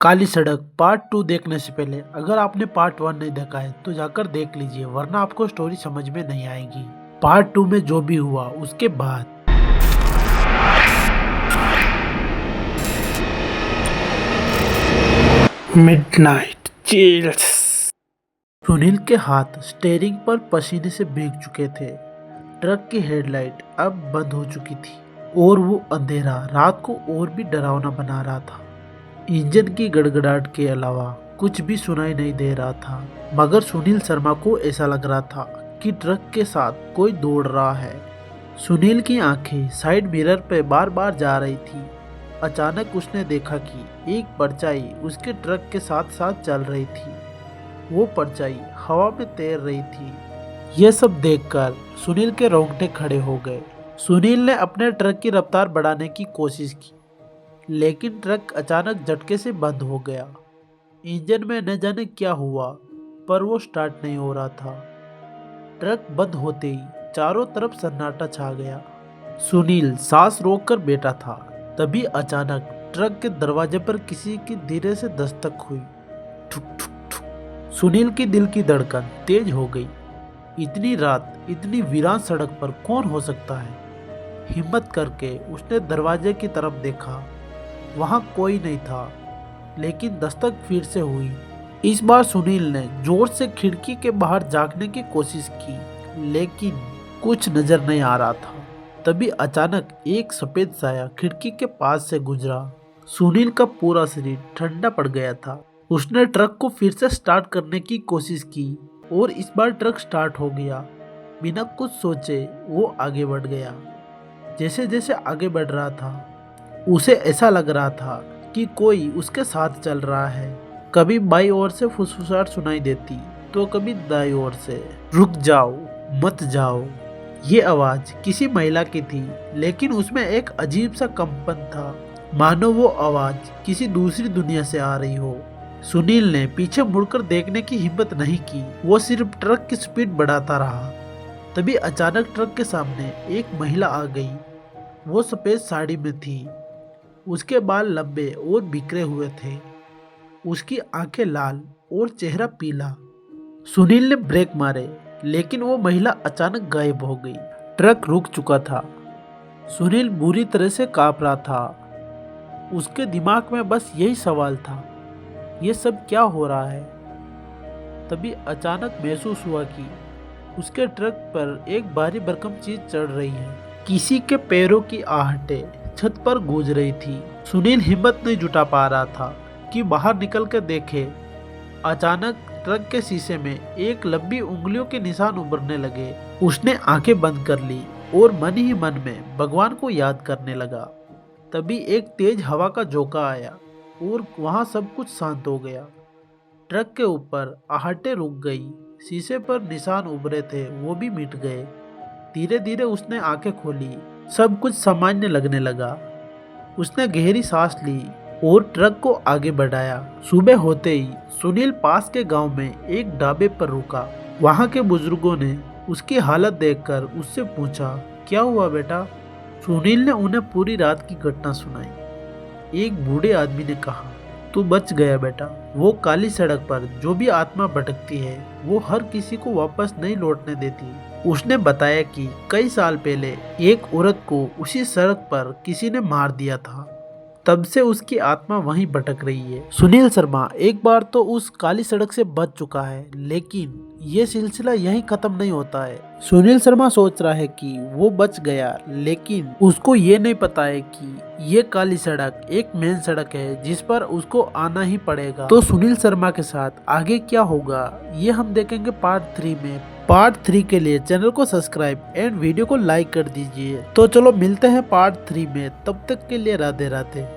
काली सड़क पार्ट 2 देखने से पहले अगर आपने पार्ट 1 नहीं देखा है तो जाकर देख लीजिए, वरना आपको स्टोरी समझ में नहीं आएगी। पार्ट 2 में जो भी हुआ उसके बाद मिडनाइट चिल्स। सुनील के हाथ स्टीयरिंग पर पसीने से भीग चुके थे। ट्रक की हेडलाइट अब बंद हो चुकी थी और वो अंधेरा रात को और भी डरावना बना रहा था। इंजन की गड़गड़ाहट के अलावा कुछ भी सुनाई नहीं दे रहा था, मगर सुनील शर्मा को ऐसा लग रहा था कि ट्रक के साथ कोई दौड़ रहा है। सुनील की आंखें साइड मिरर पे बार बार जा रही थी। अचानक उसने देखा कि एक परछाई उसके ट्रक के साथ साथ चल रही थी। वो परछाई हवा में तैर रही थी। यह सब देखकर सुनील के रोंगटे खड़े हो गए। सुनील ने अपने ट्रक की रफ्तार बढ़ाने की कोशिश की, लेकिन ट्रक अचानक झटके से बंद हो गया। इंजन में न जाने क्या हुआ, पर वो स्टार्ट नहीं हो रहा था। ट्रक बंद होते ही चारों तरफ सन्नाटा छा गया। सुनील सांस रोककर बैठा था। तभी अचानक ट्रक के दरवाजे पर किसी की धीरे से दस्तक हुई। ठुक ठुक ठुक। सुनील की दिल की धड़कन तेज हो गई। इतनी रात इतनी वीरान सड़क पर कौन हो सकता है? हिम्मत करके उसने दरवाजे की तरफ देखा। वहां कोई नहीं था, लेकिन दस्तक फिर से हुई। इस बार सुनील ने जोर से खिड़की के बाहर झांकने की कोशिश की, लेकिन कुछ नजर नहीं आ रहा था। तभी अचानक एक सफेद साया खिड़की के पास से गुजरा। सुनील का पूरा शरीर ठंडा पड़ गया था। उसने ट्रक को फिर से स्टार्ट करने की कोशिश की और इस बार ट्रक स्टार्ट हो गया। बिना कुछ सोचे वो आगे बढ़ गया। जैसे जैसे आगे बढ़ रहा था, उसे ऐसा लग रहा था कि कोई उसके साथ चल रहा है। कभी बाईं ओर से फुसफुसाहट सुनाई देती तो कभी दाईं ओर से, रुक जाओ, मत जाओ। ये आवाज किसी महिला की थी, लेकिन उसमें एक अजीब सा कंपन था, मानो वो आवाज किसी दूसरी दुनिया से आ रही हो। सुनील ने पीछे मुड़कर देखने की हिम्मत नहीं की। वो सिर्फ ट्रक की स्पीड बढ़ाता रहा। तभी अचानक ट्रक के सामने एक महिला आ गई। वो सफेद साड़ी में थी। उसके बाल लंबे और बिखरे हुए थे। उसकी आंखें लाल और चेहरा पीला। सुनील ने ब्रेक मारे, लेकिन वो महिला अचानक गायब हो गई। ट्रक रुक चुका था। सुनील बुरी तरह से कांप रहा था। उसके दिमाग में बस यही सवाल था, ये सब क्या हो रहा है? तभी अचानक महसूस हुआ कि उसके ट्रक पर एक भारी भरकम चीज चढ़ रही है। किसी के पैरों की आहटें छत पर गूंज रही थी। सुनील हिम्मत नहीं जुटा पा रहा था कि बाहर निकल कर देखे। अचानक ट्रक के शीशे में एक लंबी उंगलियों के निशान उभरने लगे। उसने आंखें बंद कर ली और मन ही मन में भगवान को याद करने लगा। तभी एक तेज हवा का झोंका आया और वहां सब कुछ शांत हो गया। ट्रक के ऊपर आहटें रुक गई। शीशे पर निशान उभरे थे, वो भी मिट गए। धीरे धीरे उसने आंखें खोली। सब कुछ सामान्य लगने लगा। उसने गहरी सांस ली और ट्रक को आगे बढ़ाया। सुबह होते ही सुनील पास के गांव में एक ढाबे पर रुका। वहां के बुजुर्गों ने उसकी हालत देखकर उससे पूछा, क्या हुआ बेटा? सुनील ने उन्हें पूरी रात की घटना सुनाई। एक बूढ़े आदमी ने कहा, तू बच गया बेटा। वो काली सड़क पर जो भी आत्मा भटकती है, वो हर किसी को वापस नहीं लौटने देती। उसने बताया कि कई साल पहले एक औरत को उसी सड़क पर किसी ने मार दिया था। तब से उसकी आत्मा वहीं भटक रही है। सुनील शर्मा एक बार तो उस काली सड़क से बच चुका है, लेकिन ये सिलसिला यहीं खत्म नहीं होता है। सुनील शर्मा सोच रहा है कि वो बच गया, लेकिन उसको ये नहीं पता है कि ये काली सड़क एक मेन सड़क है जिस पर उसको आना ही पड़ेगा। तो सुनील शर्मा के साथ आगे क्या होगा, ये हम देखेंगे पार्ट 3 में। पार्ट 3 के लिए चैनल को सब्सक्राइब एंड वीडियो को लाइक कर दीजिए। तो चलो मिलते हैं पार्ट 3 में। तब तक के लिए राधे राधे।